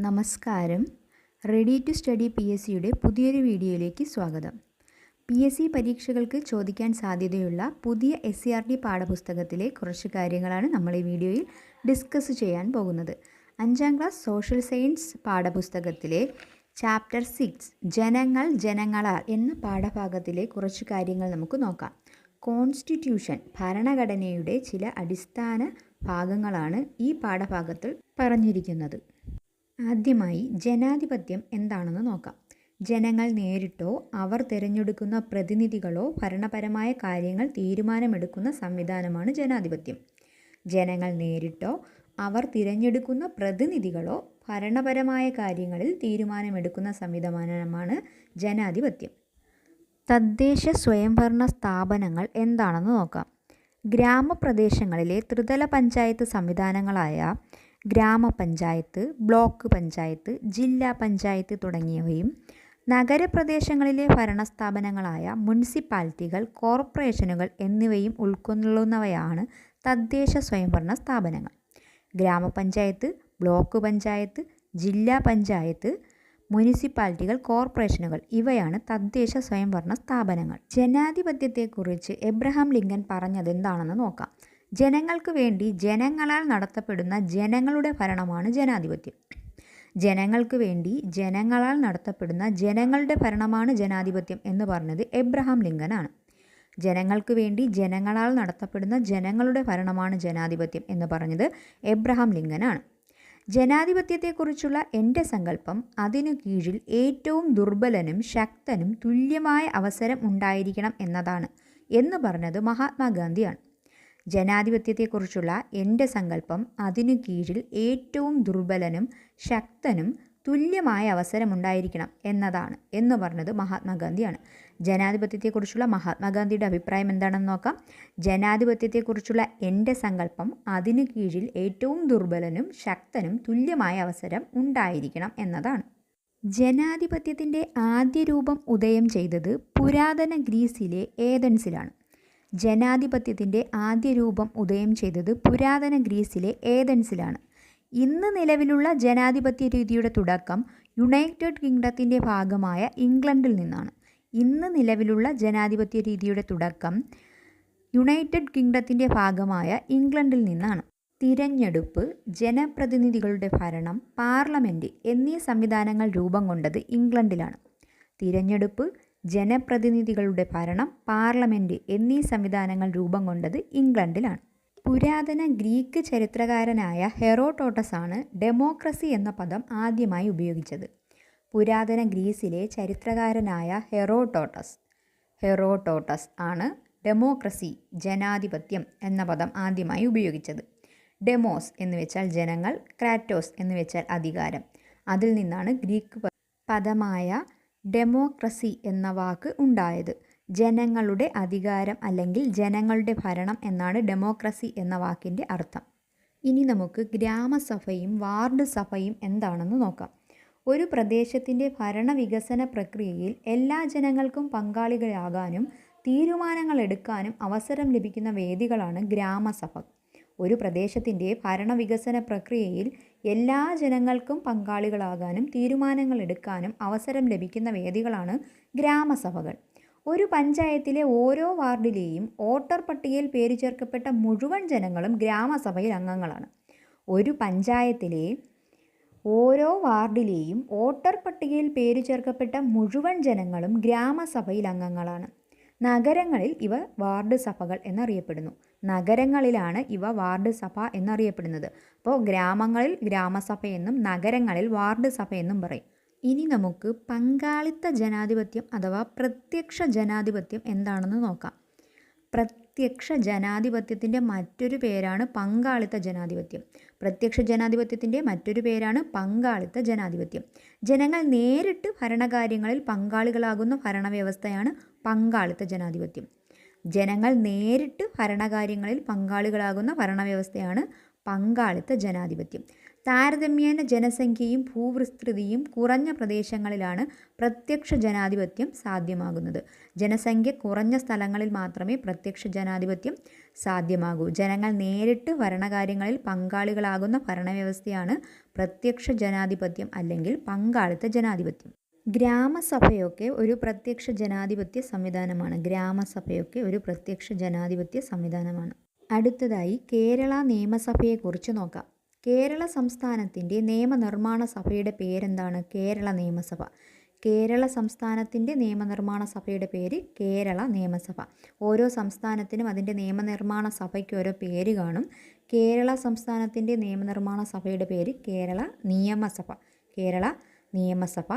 നമസ്കാരം. Ready to study PSCയുടെ പുതിയൊരു വീഡിയോയിലേക്ക് സ്വാഗതം. PSC പരീക്ഷകൾക്ക് ചോദിക്കാൻ സാധ്യതയുള്ള പുതിയ SCRT പാഠപുസ്തകത്തിലെ കുറച്ച് കാര്യങ്ങളാണ് നമ്മൾ ഈ വീഡിയോയിൽ ഡിസ്കസ് ചെയ്യാൻ പോകുന്നത്. 5ാം ക്ലാസ് സോഷ്യൽ സയൻസ് പാഠപുസ്തകത്തിലെ ചാപ്റ്റർ 6 ജനങ്ങൾ ജനങ്ങളാൽ എന്ന പാഠഭാഗത്തിലെ കുറച്ച് കാര്യങ്ങൾ നമുക്ക് നോക്കാം. കോൺസ്റ്റിറ്റ്യൂഷൻ ഭരണഘടനയുടെ ചില അടിസ്ഥാന ഭാഗങ്ങളാണ് ഈ പാഠഭാഗത്തിൽ പറഞ്ഞിരിക്കുന്നത്. ആദ്യമായി ജനാധിപത്യം എന്താണെന്ന് നോക്കാം. ജനങ്ങൾ നേരിട്ടോ അവർ തിരഞ്ഞെടുക്കുന്ന പ്രതിനിധികളോ ഭരണപരമായ കാര്യങ്ങൾ തീരുമാനമെടുക്കുന്ന സംവിധാനമാണ് ജനാധിപത്യം. ജനങ്ങൾ നേരിട്ടോ അവർ തിരഞ്ഞെടുക്കുന്ന പ്രതിനിധികളോ ഭരണപരമായ കാര്യങ്ങളിൽ തീരുമാനമെടുക്കുന്ന സംവിധാനമാണ് ജനാധിപത്യം. തദ്ദേശ സ്വയംഭരണ സ്ഥാപനങ്ങൾ എന്താണെന്ന് നോക്കാം. ഗ്രാമപ്രദേശങ്ങളിലെ ത്രിതല പഞ്ചായത്ത് സംവിധാനങ്ങളായ ഗ്രാമപഞ്ചായത്ത്, ബ്ലോക്ക് പഞ്ചായത്ത്, ജില്ലാ പഞ്ചായത്ത് തുടങ്ങിയവയും നഗരപ്രദേശങ്ങളിലെ ഭരണസ്ഥാപനങ്ങളായ മുനിസിപ്പാലിറ്റികൾ, കോർപ്പറേഷനുകൾ എന്നിവയും ഉൾക്കൊള്ളുന്നവയാണ് തദ്ദേശ സ്വയംഭരണ സ്ഥാപനങ്ങൾ. ഗ്രാമപഞ്ചായത്ത്, ബ്ലോക്ക് പഞ്ചായത്ത്, ജില്ലാ പഞ്ചായത്ത്, മുനിസിപ്പാലിറ്റികൾ, കോർപ്പറേഷനുകൾ ഇവയാണ് തദ്ദേശ സ്വയംഭരണ സ്ഥാപനങ്ങൾ. ജനാധിപത്യത്തെക്കുറിച്ച് എബ്രഹാം ലിങ്കൻ പറഞ്ഞതെന്താണെന്ന് നോക്കാം. ജനങ്ങൾക്ക് വേണ്ടി ജനങ്ങളാൽ നടത്തപ്പെടുന്ന ജനങ്ങളുടെ ഭരണമാണ് ജനാധിപത്യം. ജനങ്ങൾക്ക് വേണ്ടി ജനങ്ങളാൽ നടത്തപ്പെടുന്ന ജനങ്ങളുടെ ഭരണമാണ് ജനാധിപത്യം എന്ന് പറഞ്ഞത് എബ്രഹാം ലിങ്കനാണ്. ജനങ്ങൾക്ക് വേണ്ടി ജനങ്ങളാൽ നടത്തപ്പെടുന്ന ജനങ്ങളുടെ ഭരണമാണ് ജനാധിപത്യം എന്ന് പറഞ്ഞത് എബ്രഹാം ലിങ്കനാണ്. ജനാധിപത്യത്തെക്കുറിച്ചുള്ള എൻ്റെ സങ്കല്പം അതിനു കീഴിൽ ഏറ്റവും ദുർബലനും ശക്തനും തുല്യമായ അവസരം ഉണ്ടായിരിക്കണം എന്നതാണ് എന്ന് പറഞ്ഞത് മഹാത്മാഗാന്ധിയാണ്. ജനാധിപത്യത്തെക്കുറിച്ചുള്ള എൻ്റെ സങ്കല്പം അതിനു കീഴിൽ ഏറ്റവും ദുർബലനും ശക്തനും തുല്യമായ അവസരമുണ്ടായിരിക്കണം എന്നതാണ് എന്ന് പറഞ്ഞത് മഹാത്മാഗാന്ധിയാണ്. ജനാധിപത്യത്തെക്കുറിച്ചുള്ള മഹാത്മാഗാന്ധിയുടെ അഭിപ്രായം എന്താണെന്ന് നോക്കാം. ജനാധിപത്യത്തെക്കുറിച്ചുള്ള എൻ്റെ സങ്കല്പം അതിനു കീഴിൽ ഏറ്റവും ദുർബലനും ശക്തനും തുല്യമായ അവസരം ഉണ്ടായിരിക്കണം എന്നതാണ്. ജനാധിപത്യത്തിൻ്റെ ആദ്യ രൂപം ഉദയം ചെയ്തത് പുരാതന ഗ്രീസിലെ ഏതൻസിലാണ്. ജനാധിപത്യത്തിൻ്റെ ആദ്യ രൂപം ഉദയം ചെയ്തത് പുരാതന ഗ്രീസിലെ ഏതൻസിലാണ്. ഇന്ന് നിലവിലുള്ള ജനാധിപത്യ രീതിയുടെ തുടക്കം യുണൈറ്റഡ് കിങ്ഡത്തിൻ്റെ ഭാഗമായ ഇംഗ്ലണ്ടിൽ നിന്നാണ്. ഇന്ന് നിലവിലുള്ള ജനാധിപത്യ രീതിയുടെ തുടക്കം യുണൈറ്റഡ് കിങ്ഡത്തിൻ്റെ ഭാഗമായ ഇംഗ്ലണ്ടിൽ നിന്നാണ്. തിരഞ്ഞെടുപ്പ്, ജനപ്രതിനിധികളുടെ ഭരണം, പാർലമെൻറ്റ് എന്നീ സംവിധാനങ്ങൾ രൂപം കൊണ്ടത് ഇംഗ്ലണ്ടിലാണ്. തിരഞ്ഞെടുപ്പ്, ജനപ്രതിനിധികളുടെ ഭരണം, പാർലമെൻറ്റ് എന്നീ സംവിധാനങ്ങൾ രൂപം കൊണ്ടത് ഇംഗ്ലണ്ടിലാണ്. പുരാതന ഗ്രീക്ക് ചരിത്രകാരനായ ഹെറോഡോട്ടസ് ആണ് ഡെമോക്രസി എന്ന പദം ആദ്യമായി ഉപയോഗിച്ചത്. പുരാതന ഗ്രീസിലെ ചരിത്രകാരനായ ഹെറോഡോട്ടസ് ആണ് ഡെമോക്രസി, ജനാധിപത്യം എന്ന പദം ആദ്യമായി ഉപയോഗിച്ചത്. ഡെമോസ് എന്ന് വെച്ചാൽ ജനങ്ങൾ, ക്രാറ്റോസ് എന്ന് വെച്ചാൽ അധികാരം. അതിൽ നിന്നാണ് ഗ്രീക്ക് പദമായ ഡെമോക്രസി എന്ന വാക്ക് ഉണ്ടായത്. ജനങ്ങളുടെ അധികാരം അല്ലെങ്കിൽ ജനങ്ങളുടെ ഭരണം എന്നാണ് ഡെമോക്രസി എന്ന വാക്കിൻ്റെ അർത്ഥം. ഇനി നമുക്ക് ഗ്രാമസഭയും വാർഡ് സഭയും എന്താണെന്ന് നോക്കാം. ഒരു പ്രദേശത്തിൻ്റെ ഭരണവികസന പ്രക്രിയയിൽ എല്ലാ ജനങ്ങൾക്കും പങ്കാളികളാകാനും തീരുമാനങ്ങൾ എടുക്കാനും അവസരം ലഭിക്കുന്ന വേദികളാണ് ഗ്രാമസഭ. ഒരു പ്രദേശത്തിൻ്റെ ഭരണവികസന പ്രക്രിയയിൽ എല്ലാ ജനങ്ങൾക്കും പങ്കാളികളാകാനും തീരുമാനങ്ങൾ എടുക്കാനും അവസരം ലഭിക്കുന്ന വേദികളാണ് ഗ്രാമസഭകൾ. ഒരു പഞ്ചായത്തിലെ ഓരോ വാർഡിലെയും വോട്ടർ പട്ടികയിൽ പേര് ചേർക്കപ്പെട്ട മുഴുവൻ ജനങ്ങളും ഗ്രാമസഭയിൽ അംഗങ്ങളാണ്. ഒരു പഞ്ചായത്തിലെ ഓരോ വാർഡിലെയും വോട്ടർ പട്ടികയിൽ പേര് ചേർക്കപ്പെട്ട മുഴുവൻ ജനങ്ങളും ഗ്രാമസഭയിൽ അംഗങ്ങളാണ്. നഗരങ്ങളിൽ ഇവ വാർഡ് സഭകൾ എന്നറിയപ്പെടുന്നു. നഗരങ്ങളിലാണ് ഇവ വാർഡ് സഭ എന്നറിയപ്പെടുന്നത്. അപ്പോൾ ഗ്രാമങ്ങളിൽ ഗ്രാമസഭയെന്നും നഗരങ്ങളിൽ വാർഡ് സഭയെന്നും പറയും. ഇനി നമുക്ക് പങ്കാളിത്ത ജനാധിപത്യം അഥവാ പ്രത്യക്ഷ ജനാധിപത്യം എന്താണെന്ന് നോക്കാം. പ്രത്യക്ഷ ജനാധിപത്യത്തിൻ്റെ മറ്റൊരു പേരാണ് പങ്കാളിത്ത ജനാധിപത്യം. പ്രത്യക്ഷ ജനാധിപത്യത്തിൻ്റെ മറ്റൊരു പേരാണ് പങ്കാളിത്ത ജനാധിപത്യം. ജനങ്ങൾ നേരിട്ട് ഭരണകാര്യങ്ങളിൽ പങ്കാളികളാകുന്ന ഭരണവ്യവസ്ഥയാണ് പങ്കാളിത്ത ജനാധിപത്യം. ജനങ്ങൾ നേരിട്ട് ഭരണകാര്യങ്ങളിൽ പങ്കാളികളാകുന്ന ഭരണവ്യവസ്ഥയാണ് പങ്കാളിത്ത ജനാധിപത്യം. താരതമ്യേന ജനസംഖ്യയും ഭൂവിസ്തൃതിയും കുറഞ്ഞ പ്രദേശങ്ങളിലാണ് പ്രത്യക്ഷ ജനാധിപത്യം സാധ്യമാകുന്നത്. ജനസംഖ്യ കുറഞ്ഞ സ്ഥലങ്ങളിൽ മാത്രമേ പ്രത്യക്ഷ ജനാധിപത്യം സാധ്യമാകൂ. ജനങ്ങൾ നേരിട്ട് ഭരണകാര്യങ്ങളിൽ പങ്കാളികളാകുന്ന ഭരണവ്യവസ്ഥയാണ് പ്രത്യക്ഷ ജനാധിപത്യം അല്ലെങ്കിൽ പങ്കാളിത്ത ജനാധിപത്യം. ഗ്രാമസഭയൊക്കെ ഒരു പ്രത്യക്ഷ ജനാധിപത്യ സംവിധാനമാണ്. ഗ്രാമസഭയൊക്കെ ഒരു പ്രത്യക്ഷ ജനാധിപത്യ സംവിധാനമാണ്. അടുത്തതായി കേരള നിയമസഭയെക്കുറിച്ച് നോക്കാം. കേരള സംസ്ഥാനത്തിൻ്റെ നിയമനിർമ്മാണ സഭയുടെ പേരെന്താണ്? കേരള നിയമസഭ. കേരള സംസ്ഥാനത്തിൻ്റെ നിയമനിർമ്മാണ സഭയുടെ പേര് കേരള നിയമസഭ. ഓരോ സംസ്ഥാനത്തിനും അതിൻ്റെ നിയമനിർമ്മാണ സഭയ്ക്ക് ഓരോ പേര് കാണും. കേരള സംസ്ഥാനത്തിൻ്റെ നിയമനിർമ്മാണ സഭയുടെ പേര് കേരള നിയമസഭ. കേരള നിയമസഭ.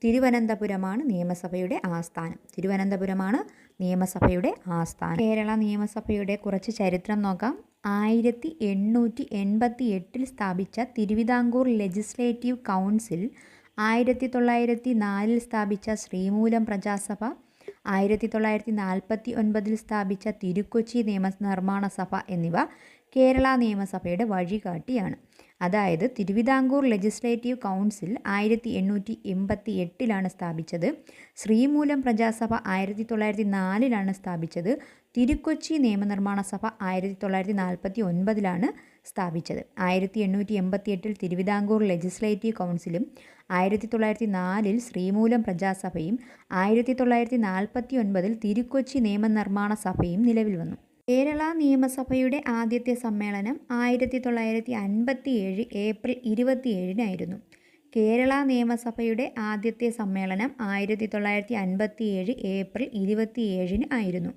തിരുവനന്തപുരമാണ് നിയമസഭയുടെ ആസ്ഥാനം. തിരുവനന്തപുരമാണ് നിയമസഭയുടെ ആസ്ഥാനം. കേരള നിയമസഭയുടെ കുറച്ച് ചരിത്രം നോക്കാം. 1888 സ്ഥാപിച്ച തിരുവിതാംകൂർ ലെജിസ്ലേറ്റീവ് കൗൺസിൽ, 1904 സ്ഥാപിച്ച ശ്രീമൂലം പ്രജാസഭ, 1949 സ്ഥാപിച്ച തിരുക്കൊച്ചി നിയമനിർമ്മാണ സഭ എന്നിവ കേരള നിയമസഭയുടെ വഴികാട്ടിയാണ്. അതായത് തിരുവിതാംകൂർ ലെജിസ്ലേറ്റീവ് കൗൺസിൽ 1888 സ്ഥാപിച്ചത്. ശ്രീമൂലം പ്രജാസഭ 1904 സ്ഥാപിച്ചത്. തിരുക്കൊച്ചി നിയമനിർമ്മാണ സഭ 1949 സ്ഥാപിച്ചത്. 1888 തിരുവിതാംകൂർ ലെജിസ്ലേറ്റീവ് കൗൺസിലും 1904 ശ്രീമൂലം പ്രജാസഭയും 1949 തിരുക്കൊച്ചി നിയമനിർമ്മാണ സഭയും നിലവിൽ വന്നു. കേരള നിയമസഭയുടെ ആദ്യത്തെ സമ്മേളനം 1957 ഏപ്രിൽ 27 കേരള നിയമസഭയുടെ ആദ്യത്തെ സമ്മേളനം 1957 ഏപ്രിൽ 27 ആയിരുന്നു.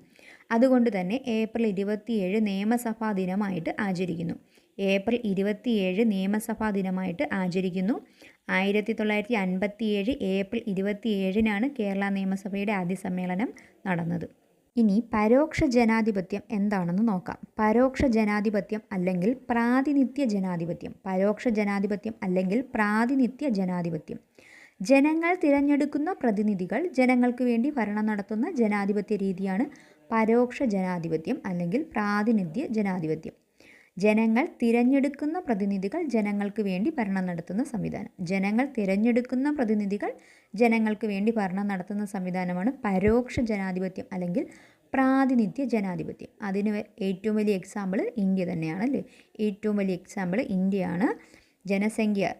അതുകൊണ്ട് തന്നെ ഏപ്രിൽ 27 നിയമസഭാ ദിനമായിട്ട് ആചരിക്കുന്നു. ഏപ്രിൽ 27 നിയമസഭാ ദിനമായിട്ട് ആചരിക്കുന്നു. 1957 ഏപ്രിൽ 27 കേരള നിയമസഭയുടെ ആദ്യ സമ്മേളനം നടന്നത്. ഇനി പരോക്ഷ ജനാധിപത്യം എന്താണെന്ന് നോക്കാം. പരോക്ഷ ജനാധിപത്യം അല്ലെങ്കിൽ പ്രാതിനിധ്യ ജനാധിപത്യം. പരോക്ഷ ജനാധിപത്യം അല്ലെങ്കിൽ പ്രാതിനിധ്യ ജനാധിപത്യം. ജനങ്ങൾ തിരഞ്ഞെടുക്കുന്ന പ്രതിനിധികൾ ജനങ്ങൾക്ക് വേണ്ടി ഭരണം നടത്തുന്ന ജനാധിപത്യ രീതിയാണ് പരോക്ഷ ജനാധിപത്യം അല്ലെങ്കിൽ പ്രാതിനിധ്യ ജനാധിപത്യം. ജനങ്ങൾ തിരഞ്ഞെടുക്കുന്ന പ്രതിനിധികൾ ജനങ്ങൾക്ക് വേണ്ടി ഭരണം നടത്തുന്ന സംവിധാനം. ജനങ്ങൾ തിരഞ്ഞെടുക്കുന്ന പ്രതിനിധികൾ ജനങ്ങൾക്ക് വേണ്ടി ഭരണം നടത്തുന്ന സംവിധാനമാണ് പരോക്ഷ ജനാധിപത്യം അല്ലെങ്കിൽ പ്രാതിനിധ്യ ജനാധിപത്യം. അതിന് ഏറ്റവും വലിയ എക്സാമ്പിൾ ഇന്ത്യ തന്നെയാണ് അല്ലേ. ഏറ്റവും വലിയ എക്സാമ്പിൾ ഇന്ത്യയാണ്.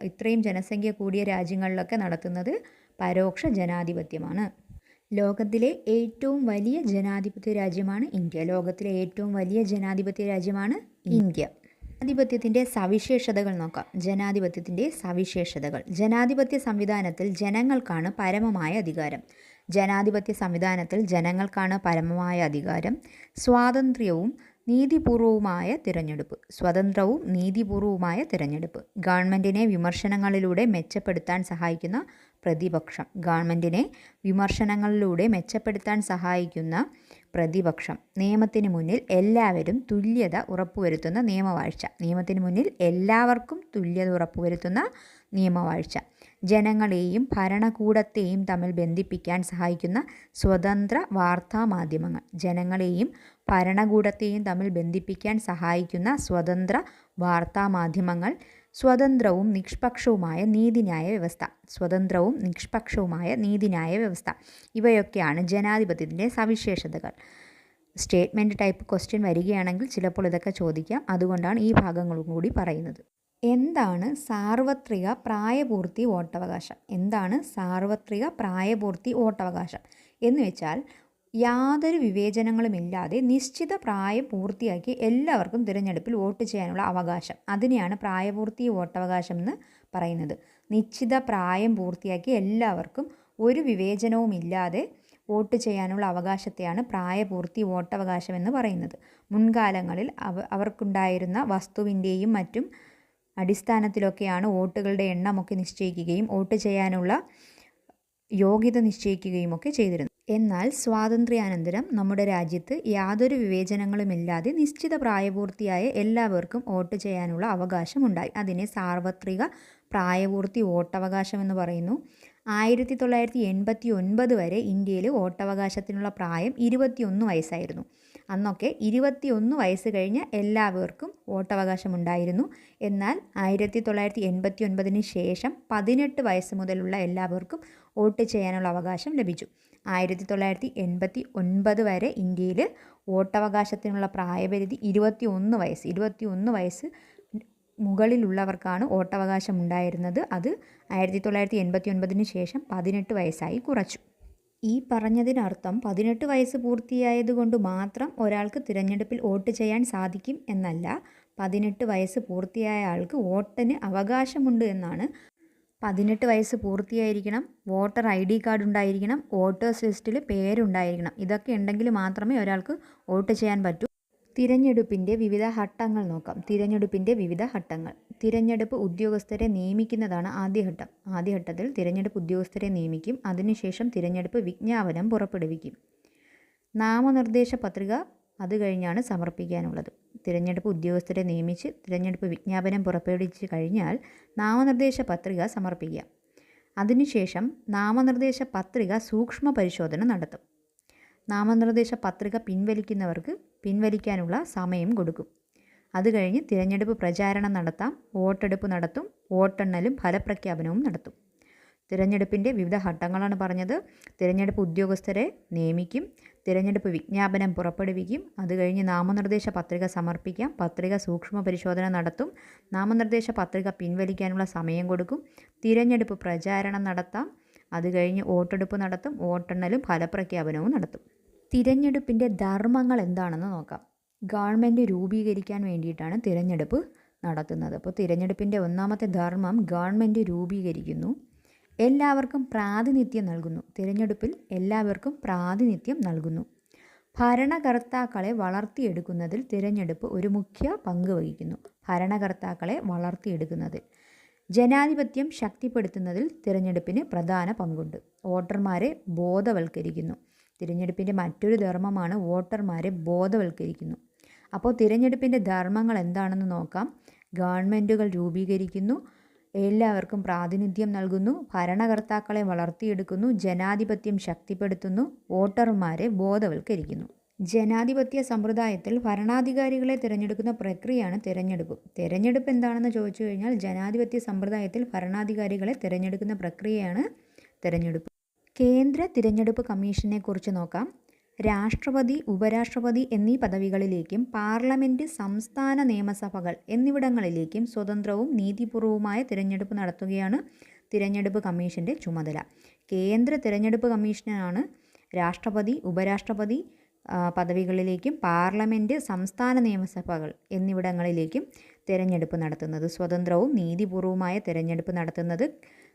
ഇത്രയും ജനസംഖ്യ കൂടിയ രാജ്യങ്ങളിലൊക്കെ നടത്തുന്നത് പരോക്ഷ ജനാധിപത്യമാണ്. ലോകത്തിലെ ഏറ്റവും വലിയ ജനാധിപത്യ രാജ്യമാണ് ഇന്ത്യ. ലോകത്തിലെ ഏറ്റവും വലിയ ജനാധിപത്യ രാജ്യമാണ് ഇന്ത്യ. ജനാധിപത്യത്തിൻ്റെ സവിശേഷതകൾ നോക്കാം. ജനാധിപത്യത്തിൻ്റെ സവിശേഷതകൾ. ജനാധിപത്യ സംവിധാനത്തിൽ ജനങ്ങൾക്കാണ് പരമമായ അധികാരം. ജനാധിപത്യ സംവിധാനത്തിൽ ജനങ്ങൾക്കാണ് പരമമായ അധികാരം. സ്വാതന്ത്ര്യവും നീതിപൂർവവുമായ തിരഞ്ഞെടുപ്പ്. സ്വതന്ത്രവും നീതിപൂർവവുമായ തിരഞ്ഞെടുപ്പ്. ഗവൺമെൻറ്റിനെ വിമർശനങ്ങളിലൂടെ മെച്ചപ്പെടുത്താൻ സഹായിക്കുന്ന പ്രതിപക്ഷം. ഗവൺമെൻറ്റിനെ വിമർശനങ്ങളിലൂടെ മെച്ചപ്പെടുത്താൻ സഹായിക്കുന്ന പ്രതിപക്ഷം. നിയമത്തിന് മുന്നിൽ എല്ലാവരും തുല്യത ഉറപ്പുവരുത്തുന്ന നിയമവാഴ്ച. നിയമത്തിന് മുന്നിൽ എല്ലാവർക്കും തുല്യത ഉറപ്പുവരുത്തുന്ന നിയമവാഴ്ച. ജനങ്ങളെയും ഭരണകൂടത്തെയും തമ്മിൽ ബന്ധിപ്പിക്കാൻ സഹായിക്കുന്ന സ്വതന്ത്ര വാർത്താ മാധ്യമങ്ങൾ. ജനങ്ങളെയും ഭരണകൂടത്തെയും തമ്മിൽ ബന്ധിപ്പിക്കാൻ സഹായിക്കുന്ന സ്വതന്ത്ര വാർത്താ മാധ്യമങ്ങൾ. സ്വതന്ത്രവും നിഷ്പക്ഷവുമായ നീതിന്യായ വ്യവസ്ഥ. സ്വതന്ത്രവും നിഷ്പക്ഷവുമായ നീതിന്യായ വ്യവസ്ഥ. ഇവയൊക്കെയാണ് ജനാധിപത്യത്തിൻ്റെ സവിശേഷതകൾ. സ്റ്റേറ്റ്മെൻറ്റ് ടൈപ്പ് ക്വസ്റ്റ്യൻ വരികയാണെങ്കിൽ ചിലപ്പോൾ ഇതൊക്കെ ചോദിക്കാം. അതുകൊണ്ടാണ് ഈ ഭാഗങ്ങളും കൂടി പറയുന്നത്. എന്താണ് സാർവത്രിക പ്രായപൂർത്തി വോട്ടവകാശം? എന്താണ് സാർവത്രിക പ്രായപൂർത്തി വോട്ടവകാശം എന്ന് വെച്ചാൽ യാതൊരു വിവേചനങ്ങളുമില്ലാതെ നിശ്ചിത പ്രായം പൂർത്തിയാക്കി എല്ലാവർക്കും തിരഞ്ഞെടുപ്പിൽ വോട്ട് ചെയ്യാനുള്ള അവകാശം. അതിനെയാണ് പ്രായപൂർത്തി വോട്ടവകാശം എന്ന് പറയുന്നത്. നിശ്ചിത പ്രായം പൂർത്തിയാക്കി എല്ലാവർക്കും ഒരു വിവേചനവുമില്ലാതെ വോട്ട് ചെയ്യാനുള്ള അവകാശത്തെയാണ് പ്രായപൂർത്തി വോട്ടവകാശം എന്ന് പറയുന്നത്. മുൻകാലങ്ങളിൽ അവർക്കുണ്ടായിരുന്ന വസ്തുവിൻ്റെയും മറ്റും അടിസ്ഥാനത്തിലൊക്കെയാണ് വോട്ടുകളുടെ എണ്ണമൊക്കെ നിശ്ചയിക്കുകയും വോട്ട് ചെയ്യാനുള്ള യോഗ്യത നിശ്ചയിക്കുകയും ഒക്കെ ചെയ്തിരുന്നു. എന്നാൽ സ്വാതന്ത്ര്യാനന്തരം നമ്മുടെ രാജ്യത്ത് യാതൊരു വിവേചനങ്ങളുമില്ലാതെ നിശ്ചിത പ്രായപൂർത്തിയായ എല്ലാവർക്കും വോട്ട് ചെയ്യാനുള്ള അവകാശമുണ്ടായി. അതിനെ സാർവത്രിക പ്രായപൂർത്തി വോട്ടവകാശം എന്ന് പറയുന്നു. 1989 വരെ ഇന്ത്യയിൽ വോട്ടവകാശത്തിനുള്ള പ്രായം 21 വയസ്സായിരുന്നു. അന്നൊക്കെ 21 വയസ്സ് കഴിഞ്ഞ എല്ലാവർക്കും വോട്ടവകാശമുണ്ടായിരുന്നു. എന്നാൽ 1989 ശേഷം 18 വയസ്സ് മുതലുള്ള എല്ലാവർക്കും വോട്ട് ചെയ്യാനുള്ള അവകാശം ലഭിച്ചു. 1989 വരെ ഇന്ത്യയിൽ വോട്ടവകാശത്തിനുള്ള പ്രായപരിധി 21 വയസ്സ് മുകളിലുള്ളവർക്കാണ് വോട്ടവകാശം ഉണ്ടായിരുന്നത്. അത് 1989 ശേഷം 18 വയസ്സായി കുറച്ചു. ഈ പറഞ്ഞതിനർത്ഥം 18 വയസ്സ് പൂർത്തിയായതുകൊണ്ട് മാത്രം ഒരാൾക്ക് തിരഞ്ഞെടുപ്പിൽ വോട്ട് ചെയ്യാൻ സാധിക്കും എന്നല്ല. 18 വയസ്സ് പൂർത്തിയായ ആൾക്ക് വോട്ടിന് അവകാശമുണ്ട് എന്നാണ്. 18 വയസ്സ് പൂർത്തിയായിരിക്കണം, വോട്ടർ ID കാർഡ് ഉണ്ടായിരിക്കണം, വോട്ടേഴ്സ് ലിസ്റ്റിൽ പേരുണ്ടായിരിക്കണം. ഇതൊക്കെ ഉണ്ടെങ്കിൽ മാത്രമേ ഒരാൾക്ക് വോട്ട് ചെയ്യാൻ പറ്റൂ. തിരഞ്ഞെടുപ്പിൻ്റെ വിവിധ ഘട്ടങ്ങൾ നോക്കാം. തിരഞ്ഞെടുപ്പിൻ്റെ വിവിധ ഘട്ടങ്ങൾ. തിരഞ്ഞെടുപ്പ് ഉദ്യോഗസ്ഥരെ നിയമിക്കുന്നതാണ് ആദ്യഘട്ടം. ആദ്യഘട്ടത്തിൽ തിരഞ്ഞെടുപ്പ് ഉദ്യോഗസ്ഥരെ നിയമിക്കും. അതിനുശേഷം തിരഞ്ഞെടുപ്പ് വിജ്ഞാപനം പുറപ്പെടുവിക്കും. നാമനിർദ്ദേശ പത്രിക അത് കഴിഞ്ഞാണ് സമർപ്പിക്കാനുള്ളത്. തിരഞ്ഞെടുപ്പ് ഉദ്യോഗസ്ഥരെ നിയമിച്ച് തിരഞ്ഞെടുപ്പ് വിജ്ഞാപനം പുറപ്പെടുവിച്ച് കഴിഞ്ഞാൽ നാമനിർദ്ദേശ പത്രിക സമർപ്പിക്കാം. അതിനുശേഷം നാമനിർദ്ദേശ പത്രിക സൂക്ഷ്മ പരിശോധന നടത്തും. നാമനിർദ്ദേശ പത്രിക പിൻവലിക്കുന്നവർക്ക് പിൻവലിക്കാനുള്ള സമയം കൊടുക്കും. അത് കഴിഞ്ഞ് തിരഞ്ഞെടുപ്പ് പ്രചാരണം നടത്താം, വോട്ടെടുപ്പ് നടത്തും, വോട്ടെണ്ണലും ഫലപ്രഖ്യാപനവും നടത്തും. തിരഞ്ഞെടുപ്പിൻ്റെ വിവിധ ഘട്ടങ്ങളാണ് പറഞ്ഞത്. തിരഞ്ഞെടുപ്പ് ഉദ്യോഗസ്ഥരെ നിയമിക്കും, തിരഞ്ഞെടുപ്പ് വിജ്ഞാപനം പുറപ്പെടുവിക്കും, അത് കഴിഞ്ഞ് നാമനിർദ്ദേശ പത്രിക സമർപ്പിക്കാം, പത്രിക സൂക്ഷ്മ പരിശോധന നടത്തും, നാമനിർദ്ദേശ പത്രിക പിൻവലിക്കാനുള്ള സമയം കൊടുക്കും, തിരഞ്ഞെടുപ്പ് പ്രചാരണം നടത്താം, അത് കഴിഞ്ഞ് വോട്ടെടുപ്പ് നടത്തും, വോട്ടെണ്ണലും ഫലപ്രഖ്യാപനവും നടത്തും. തിരഞ്ഞെടുപ്പിൻ്റെ ധർമ്മങ്ങൾ എന്താണെന്ന് നോക്കാം. ഗവൺമെൻറ് രൂപീകരിക്കാൻ വേണ്ടിയിട്ടാണ് തിരഞ്ഞെടുപ്പ് നടത്തുന്നത്. അപ്പോൾ തിരഞ്ഞെടുപ്പിൻ്റെ ഒന്നാമത്തെ ധർമ്മം ഗവൺമെൻറ് രൂപീകരിക്കുന്നു, എല്ലാവർക്കും പ്രാതിനിധ്യം നൽകുന്നു. തിരഞ്ഞെടുപ്പിൽ എല്ലാവർക്കും പ്രാതിനിധ്യം നൽകുന്നു. ഭരണകർത്താക്കളെ വളർത്തിയെടുക്കുന്നതിൽ തിരഞ്ഞെടുപ്പ് ഒരു മുഖ്യ പങ്ക് വഹിക്കുന്നു. ഭരണകർത്താക്കളെ വളർത്തിയെടുക്കുന്നതിൽ. ജനാധിപത്യം ശക്തിപ്പെടുത്തുന്നതിൽ തിരഞ്ഞെടുപ്പിന് പ്രധാന പങ്കുണ്ട്. വോട്ടർമാരെ ബോധവൽക്കരിക്കുന്നു. തിരഞ്ഞെടുപ്പിൻ്റെ മറ്റൊരു ധർമ്മമാണ് വോട്ടർമാരെ ബോധവൽക്കരിക്കുന്നു. അപ്പോൾ തിരഞ്ഞെടുപ്പിൻ്റെ ധർമ്മങ്ങൾ എന്താണെന്ന് നോക്കാം. ഗവൺമെൻറ്റുകൾ രൂപീകരിക്കുന്നു, എല്ലാവർക്കും പ്രാതിനിധ്യം നൽകുന്നു, ഭരണകർത്താക്കളെ വളർത്തിയെടുക്കുന്നു, ജനാധിപത്യം ശക്തിപ്പെടുത്തുന്നു, വോട്ടർമാരെ ബോധവൽക്കരിക്കുന്നു. ജനാധിപത്യ സമ്പ്രദായത്തിൽ ഭരണാധികാരികളെ തിരഞ്ഞെടുക്കുന്ന പ്രക്രിയയാണ് തിരഞ്ഞെടുപ്പ്. തിരഞ്ഞെടുപ്പ് എന്താണെന്ന് ചോദിച്ചു കഴിഞ്ഞാൽ ജനാധിപത്യ സമ്പ്രദായത്തിൽ ഭരണാധികാരികളെ തിരഞ്ഞെടുക്കുന്ന പ്രക്രിയയാണ് തിരഞ്ഞെടുപ്പ്. കേന്ദ്ര തിരഞ്ഞെടുപ്പ് കമ്മീഷനെ കുറിച്ച് നോക്കാം. രാഷ്ട്രപതി, ഉപരാഷ്ട്രപതി എന്നീ പദവികളിലേക്കും പാർലമെൻറ്റ്, സംസ്ഥാന നിയമസഭകൾ എന്നിവിടങ്ങളിലേക്കും സ്വതന്ത്രവും നീതിപൂർവവുമായ തിരഞ്ഞെടുപ്പ് നടത്തുകയാണ് തിരഞ്ഞെടുപ്പ് കമ്മീഷൻ്റെ ചുമതല. കേന്ദ്ര തിരഞ്ഞെടുപ്പ് കമ്മീഷനാണ് രാഷ്ട്രപതി, ഉപരാഷ്ട്രപതി പദവികളിലേക്കും പാർലമെൻറ്റ്, സംസ്ഥാന നിയമസഭകൾ എന്നിവിടങ്ങളിലേക്കും തിരഞ്ഞെടുപ്പ് നടത്തുന്നത്. സ്വതന്ത്രവും നീതിപൂർവവുമായ തിരഞ്ഞെടുപ്പ് നടത്തുന്നത്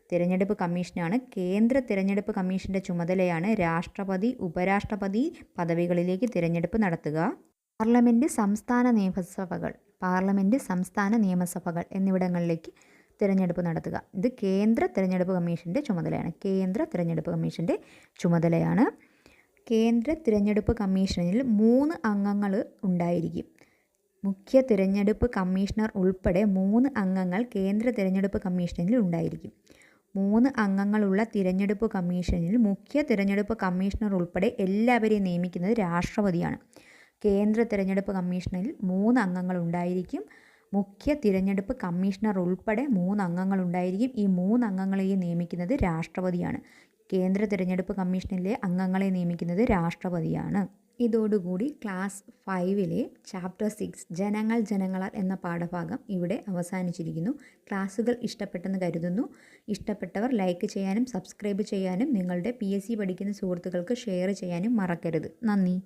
തിരഞ്ഞെടുപ്പ് കമ്മീഷനാണ്. കേന്ദ്ര തിരഞ്ഞെടുപ്പ് കമ്മീഷൻ്റെ ചുമതലയാണ് രാഷ്ട്രപതി, ഉപരാഷ്ട്രപതി പദവികളിലേക്ക് തിരഞ്ഞെടുപ്പ് നടത്തുക. പാർലമെൻറ്റ്, സംസ്ഥാന നിയമസഭകൾ എന്നിവിടങ്ങളിലേക്ക് തിരഞ്ഞെടുപ്പ് നടത്തുക. ഇത് കേന്ദ്ര തിരഞ്ഞെടുപ്പ് കമ്മീഷൻ്റെ ചുമതലയാണ്. കേന്ദ്ര തിരഞ്ഞെടുപ്പ് കമ്മീഷനിൽ 3 അംഗങ്ങൾ ഉണ്ടായിരിക്കും. മുഖ്യ തിരഞ്ഞെടുപ്പ് കമ്മീഷണർ ഉൾപ്പെടെ 3 അംഗങ്ങൾ കേന്ദ്ര തിരഞ്ഞെടുപ്പ് കമ്മീഷനിൽ ഉണ്ടായിരിക്കും. 3 അംഗങ്ങളുള്ള തിരഞ്ഞെടുപ്പ് കമ്മീഷനിൽ മുഖ്യ തിരഞ്ഞെടുപ്പ് കമ്മീഷണർ ഉൾപ്പെടെ എല്ലാവരെയും നിയമിക്കുന്നത് രാഷ്ട്രപതിയാണ്. കേന്ദ്ര തിരഞ്ഞെടുപ്പ് കമ്മീഷനിൽ 3 അംഗങ്ങൾ ഉണ്ടായിരിക്കും. മുഖ്യ തിരഞ്ഞെടുപ്പ് കമ്മീഷണർ ഉൾപ്പെടെ 3 അംഗങ്ങൾ ഉണ്ടായിരിക്കും. ഈ 3 അംഗങ്ങളെയും നിയമിക്കുന്നത് രാഷ്ട്രപതിയാണ്. കേന്ദ്ര തിരഞ്ഞെടുപ്പ് കമ്മീഷനിലെ അംഗങ്ങളെ നിയമിക്കുന്നത് രാഷ്ട്രപതിയാണ്. ഇതോടുകൂടി ക്ലാസ് 5 ചാപ്റ്റർ 6 ജനങ്ങളാൽ എന്ന പാഠഭാഗം ഇവിടെ അവസാനിച്ചിരിക്കുന്നു. ക്ലാസ്സുകൾ ഇഷ്ടപ്പെട്ടെന്ന് കരുതുന്നു. ഇഷ്ടപ്പെട്ടവർ ലൈക്ക് ചെയ്യാനും സബ്സ്ക്രൈബ് ചെയ്യാനും നിങ്ങളുടെ PSC പഠിക്കുന്ന സുഹൃത്തുക്കൾക്ക് ഷെയർ ചെയ്യാനും മറക്കരുത്. നന്ദി.